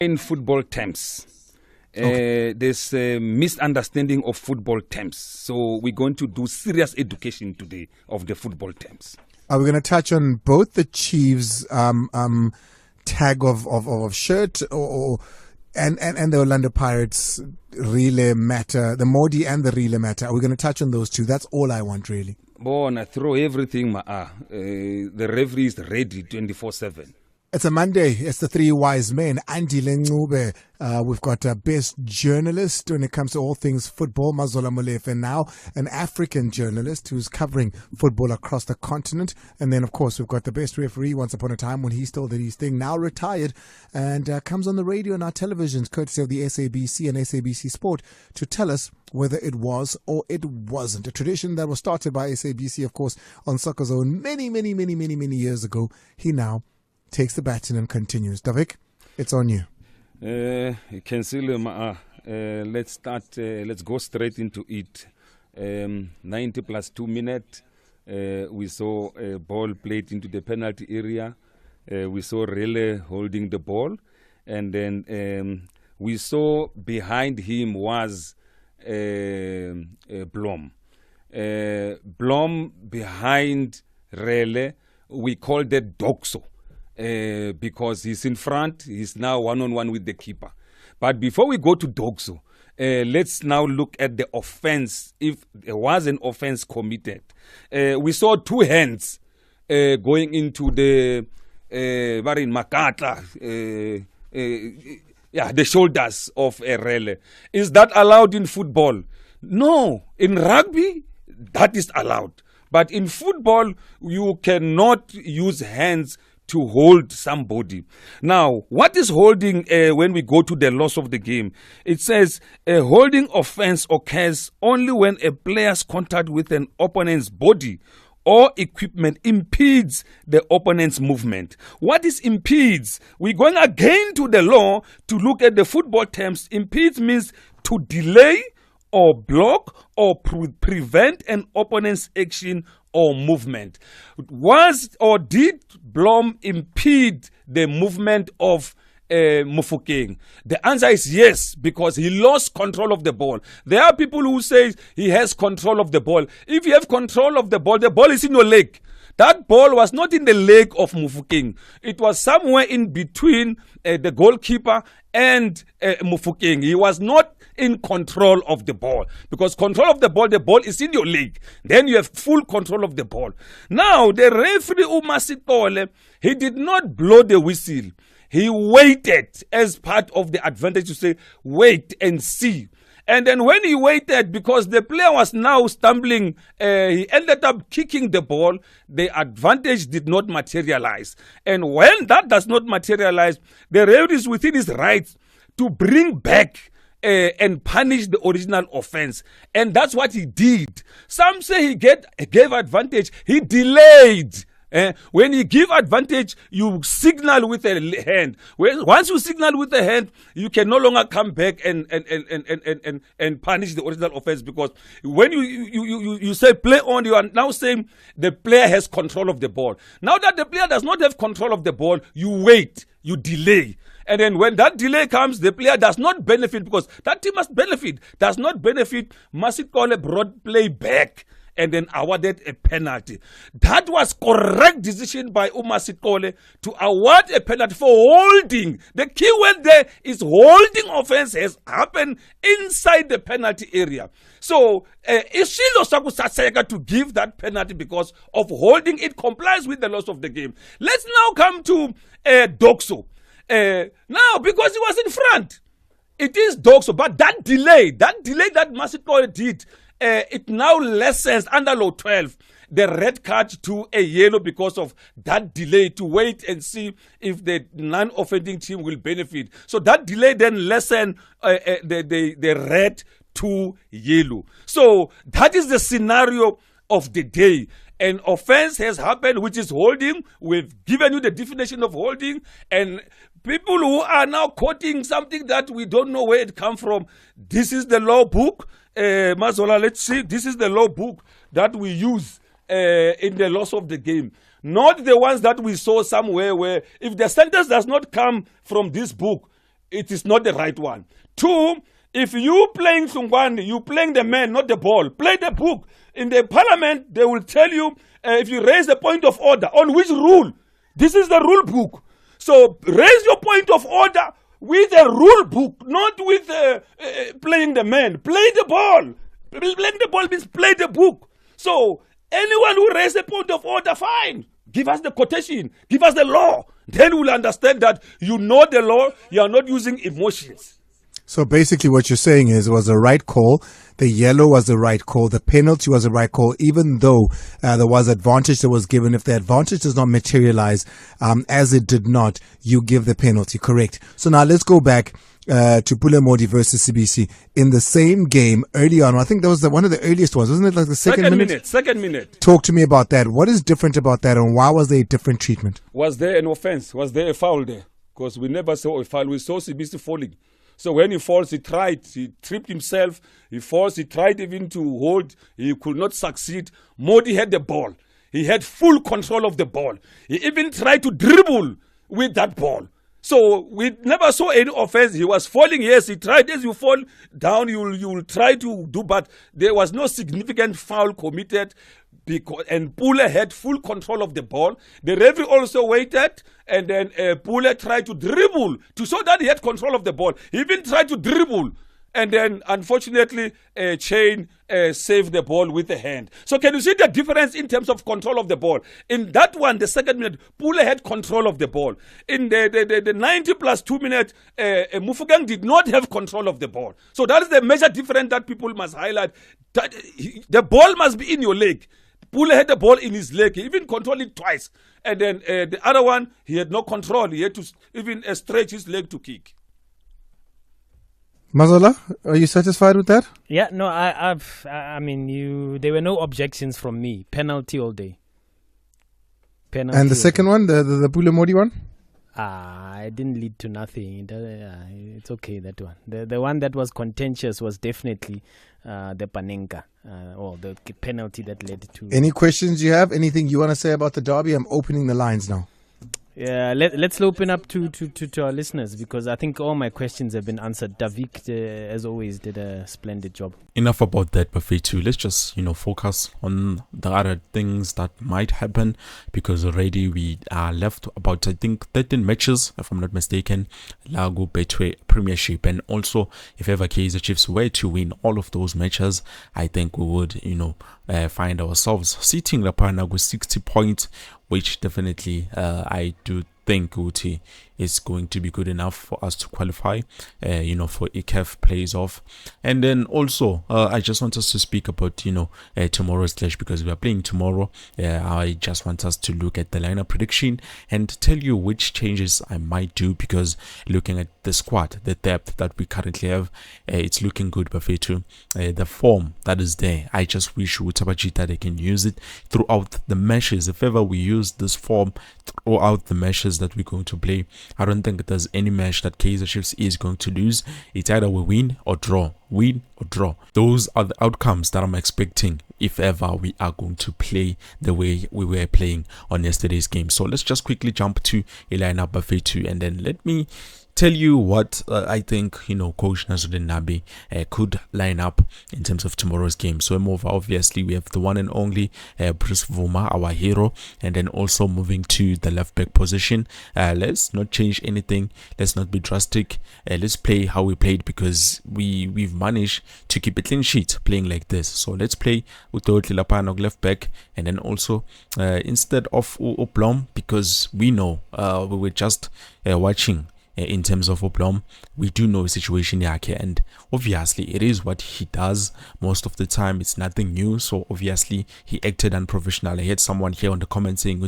In football terms. There's a misunderstanding of football terms. So we're going to do serious education today of the football terms. Are we going to touch on both the Chiefs tag of shirt and the Orlando Pirates relay matter, the Modi and the relay matter? Are we going to touch on those two? That's all I want, really. I throw everything. The referee is ready 24/7. It's a Monday. It's the three wise men. Andy Lengube. We've got a best journalist when it comes to all things football, Mazola Molefe, now an African journalist who's covering football across the continent. And then, of course, we've got the best referee once upon a time when he still did his thing, now retired, and comes on the radio and our televisions, courtesy of the SABC and SABC Sport, to tell us whether it was or it wasn't. A tradition that was started by SABC, of course, on Soccer Zone many years ago. He now takes the baton and continues. Davik, it's on you. You can see, let's start. Let's go straight into it. 90 plus 2 minutes. We saw a ball played into the penalty area. We saw Rele holding the ball, and then we saw behind him was Blom. Blom behind Rele. We called it Doxo. Because he's in front, he's now one-on-one with the keeper. But before we go to Doxo, let's now look at the offense, if there was an offense committed. We saw two hands going into the Makata, the shoulders of Rele. Is that allowed in football? No. In rugby, that is allowed. But in football, you cannot use hands to hold somebody. Now, what is holding when we go to the loss of the game? It says a holding offense occurs only when a player's contact with an opponent's body or equipment impedes the opponent's movement. What is impedes? We're going again to the law to look at the football terms. Impedes means to delay or block or prevent an opponent's action or movement. Was or did Blom impede the movement of Mufokeng? The answer is yes, because he lost control of the ball. There are people who say he has control of the ball. If you have control of the ball is in your leg. That ball was not in the leg of Mufokeng. It was somewhere in between the goalkeeper and Mufokeng. He was not in control of the ball, because control of the ball is in your leg. Then you have full control of the ball. Now, the referee Umasitole, he did not blow the whistle. He waited as part of the advantage to say, wait and see. And then when he waited, because the player was now stumbling, he ended up kicking the ball. The advantage did not materialize. And when that does not materialize, the referee is within his rights to bring back and punish the original offense. And that's what he did. Some say he gave advantage. He delayed. When you give advantage, you signal with a hand. Once you signal with a hand, you can no longer come back and punish the original offense, because when you say play on, you are now saying the player has control of the ball. Now that the player does not have control of the ball, you wait, you delay. And then when that delay comes, the player does not benefit, because that team must benefit. Does not benefit, Masikole brought play back and then awarded a penalty. That was correct decision by Umasikole to award a penalty for holding. The key word there is holding offense has happened inside the penalty area. So, Ishilo Sakusaseka to give that penalty because of holding, it complies with the laws of the game. Let's now come to Doxo. Now, because he was in front, it is Doxo, but that delay that Masikole did, it now lessens under law 12 the red card to a yellow because of that delay, to wait and see if the non-offending team will benefit. So that delay then lessened the red to yellow. So that is the scenario of the day. An offense has happened, which is holding. We've given you the definition of holding, and people who are now quoting something that we don't know where it comes from. This is the law book. Mazola, let's see. This is the law book that we use in the laws of the game. Not the ones that we saw somewhere where if the sentence does not come from this book, it is not the right one. 2, if you playing Sungwani, you playing the man, not the ball. Play the book. In the parliament, they will tell you if you raise the point of order, on which rule? This is the rule book. So raise your point of order with a rule book, not with playing the man. Play the ball. Playing the ball means play the book. So anyone who raises a point of order, fine. Give us the quotation. Give us the law. Then we'll understand that you know the law. You are not using emotions. So basically what you're saying is it was the right call. The yellow was the right call. The penalty was the right call, even though there was advantage that was given. If the advantage does not materialize, as it did not, you give the penalty. Correct. So now let's go back to Pule Modi versus CBC. In the same game early on, I think that was one of the earliest ones, wasn't it? Like the second minute? Second minute. Talk to me about that. What is different about that, and why was there a different treatment? Was there an offense? Was there a foul there? Because we never saw a foul. We saw CBC falling. So when he falls, he tripped himself, he falls, he tried even to hold, he could not succeed. Modi had the ball. He had full control of the ball. He even tried to dribble with that ball. So we never saw any offense. He was falling, yes, he tried. As you fall down, you will try to do, but there was no significant foul committed. And Pule had full control of the ball. The referee also waited, and then Pule tried to dribble to show that he had control of the ball. He even tried to dribble, and then unfortunately Chain saved the ball with the hand. So can you see the difference in terms of control of the ball? In that one, the second minute, Pule had control of the ball. In the 90 plus 2 minutes, Mufokeng did not have control of the ball. So that is the major difference that people must highlight. That the ball must be in your leg. Pule had the ball in his leg. He even controlled it twice. And then the other one, he had no control. He had to even stretch his leg to kick. Mazola, are you satisfied with that? Yeah, no, I mean, there were no objections from me. Penalty all day. Penalty. And the second one, the Pule Modi one? It didn't lead to nothing. It's okay, that one. The one that was contentious was definitely the Panenka, or the penalty that led to... Any questions you have? Anything you want to say about the derby? I'm opening the lines now. Yeah, let's open up to our listeners, because I think all my questions have been answered. Davik, as always, did a splendid job. Enough about that, Buffet. Let's just, focus on the other things that might happen, because already we are left about, I think, 13 matches, if I'm not mistaken, Lago Betway Premiership. And also, if ever Kaizer Chiefs were to win all of those matches, I think we would, find ourselves sitting Lapana with 60 points, which definitely I do think Uti is going to be good enough for us to qualify, for ICAF plays off. And then also, I just want us to speak about, tomorrow's clash, because we are playing tomorrow. I just want us to look at the lineup prediction and tell you which changes I might do, because looking at the squad, the depth that we currently have, it's looking good, Bafetu. The form that is there, I just wish Utabajita they can use it throughout the matches. If ever we use this form throughout the matches that we're going to play, I don't think there's any match that Kaizer Chiefs is going to lose. It's either we win or draw. Win or draw. Those are the outcomes that I'm expecting if ever we are going to play the way we were playing on yesterday's game. So let's just quickly jump to a lineup buffet 2, and then let me tell you what I think Coach Nasruddin Nabi could line up in terms of tomorrow's game. So obviously we have the one and only Bruce Vuma, our hero, and then also moving to the left back position. Let's not change anything, let's not be drastic, let's play how we played, because we've managed to keep a clean sheet playing like this. So let's play Utoti Lapanog left back, and then also instead of Oplom, because we know we were just watching in terms of Oplom, we do know the situation yake, and obviously it is what he does most of the time. It's nothing new, so obviously he acted unprofessional. I heard someone here on the comments saying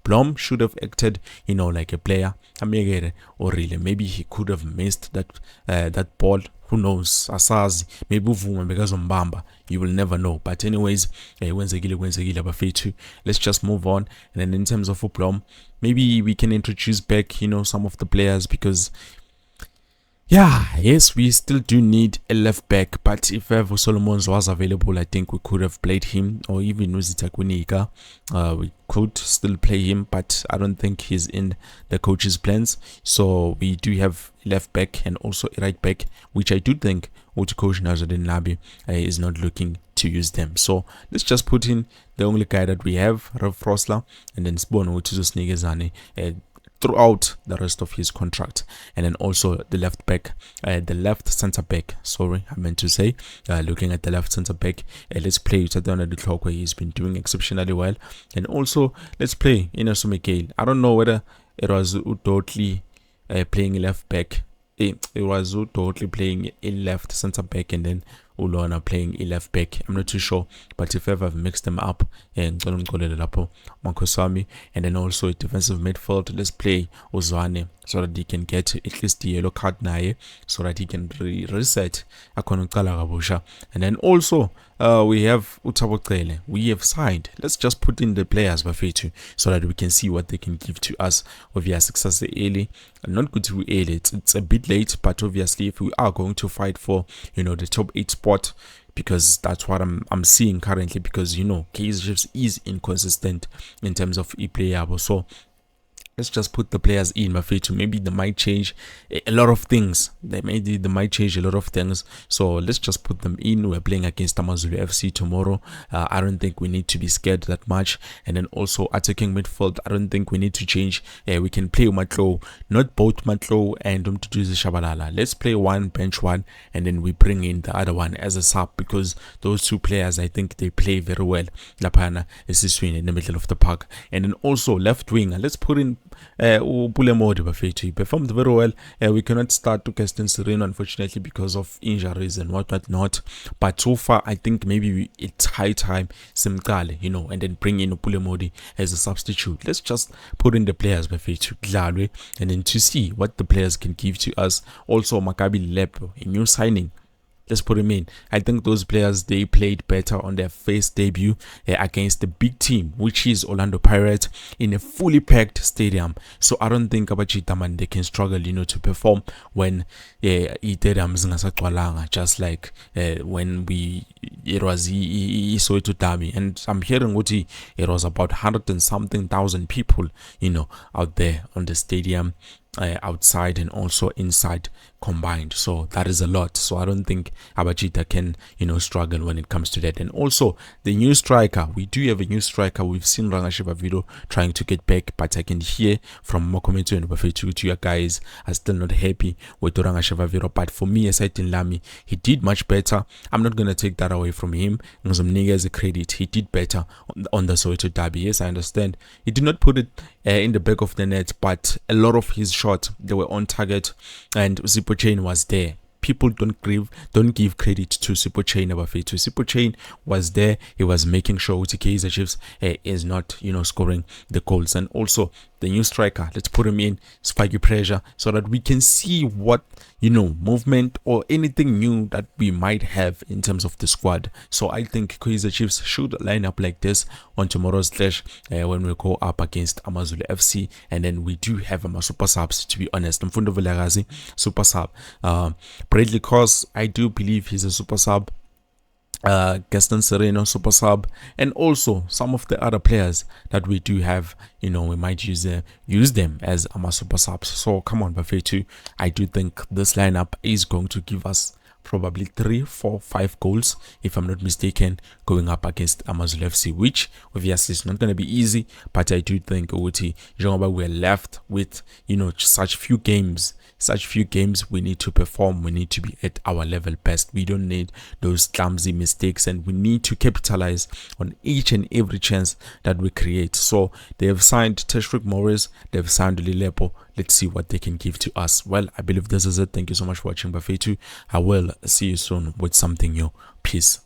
Blom should have acted like a player, or really maybe he could have missed that ball. Who knows? Asazi, maybe Vuma because Mbamba. You will never know. But anyways, let's just move on. And then in terms of Uplom, maybe we can introduce back, some of the players, because Yes, we still do need a left back, but if ever Solomons was available, I think we could have played him, or even Uzita Kunika. We could still play him, but I don't think he's in the coach's plans. So we do have left back and also a right back, which I do think Coach Nazardin Nabi is not looking to use them. So let's just put in the only guy that we have, Rav Frosler, and then Spono Utizus Nigezane throughout the rest of his contract, and then also the left back, the left center back. Sorry, I meant to say, looking at the left center back, let's play Utadana the clock where he's been doing exceptionally well, and also let's play Inasu Mikael. I don't know whether it was totally playing left back. It was totally playing a left center back and then Ulona playing a left back. I'm not too sure, but if ever I've mixed them up, and then also a defensive midfield, let's play Ozwane so that he can get at least the yellow card nae, so that he can reset. And then also we have Utabokrele. We have signed. Let's just put in the players Bafetu so that we can see what they can give to us. Obviously, success early, not good to early. It's a bit late, but obviously, if we are going to fight for the top 8 spot, because that's what I'm seeing currently, because Kaizer is inconsistent in terms of e-player. So let's just put the players in Mafetu. Maybe they might change a lot of things. They might change a lot of things. So let's just put them in. We're playing against Amazulu FC tomorrow. I don't think we need to be scared that much. And then also attacking midfield, I don't think we need to change. We can play Matlo, not both Matlo and Umtutuzi Shabalala. Let's play one, bench one, and then we bring in the other one as a sub, because those two players, I think they play very well. Lapana is in the middle of the park. And then also left winger, let's put in Pulemodi Bafetu. He performed very well. We cannot start to Keston Sereno, unfortunately, because of injuries and whatnot not. But so far, I think maybe it's high time Simkale, and then bring in Pulemodi as a substitute. Let's just put in the players Bafetu, Gladwe, and then to see what the players can give to us. Also, Maccabi Lepo, a new signing. Let's put him in. I think those players, they played better on their first debut against the big team, which is Orlando Pirates, in a fully packed stadium. So I don't think Abachitaman they can struggle, to perform when just like when it was Soweto Derby, and I'm hearing what it was about 100 and something thousand people, out there on the stadium. Outside and also inside combined, so that is a lot. So I don't think Abachita can struggle when it comes to that. And also the new striker, we do have a new striker. We've seen Rangashiva Vido trying to get back, but I can hear from Mokometu and Bafetu to your guys are still not happy with Rangashiva Vido. But for me, aside in Lami, he did much better. I'm not gonna take that away from him. As a credit, he did better on the Soweto Derby. Yes, I understand he did not put it in the back of the net, but a lot of his shots, they were on target, and Zipo Chain was there. People don't give credit to Sipo Chain Abafetu. Sipo Chain was there. He was making sure Kaizer Chiefs is not scoring the goals. And also the new striker, let's put him in, spiky pressure, so that we can see what movement or anything new that we might have in terms of the squad. So I think Kaizer Chiefs should line up like this on tomorrow's clash when we go up against Amazulu FC. And then we do have super subs, to be honest. Mfundo Vilagazi, super sub. Bradley Cross, I do believe he's a super sub. Gaston Sereno, super sub, and also some of the other players that we do have, we might use them as our super subs. So come on, Bafetu, I do think this lineup is going to give us probably 3, 4, 5 goals, if I'm not mistaken, going up against Amazulu FC, which obviously is not going to be easy. But I do think we're left with such few games, we need to perform. We need to be at our level best. We don't need those clumsy mistakes, and we need to capitalize on each and every chance that we create. So they have signed Teshrik Morris, they've signed Lilepo. Let's see what they can give to us. Well, I believe this is it. Thank you so much for watching, Bafetu. I will see you soon with something new. Peace.